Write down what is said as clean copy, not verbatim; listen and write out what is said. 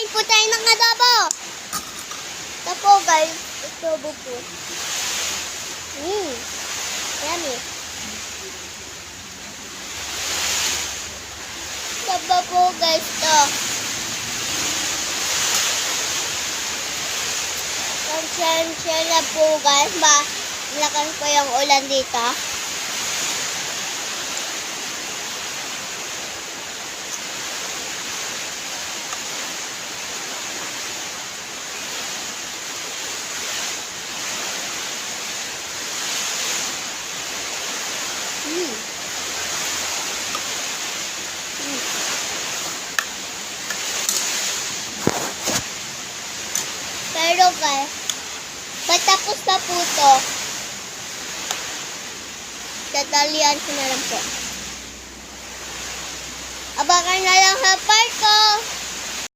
Magkain po tayo ng adobo. Ito po guys, adobo po. Yummy. Adobo po guys to. Pansensya na po guys, malakas po yung ulan dito. Pero guys, patapos na po ito. Dadalian ko na lang po. Abangan na lang sa part ko.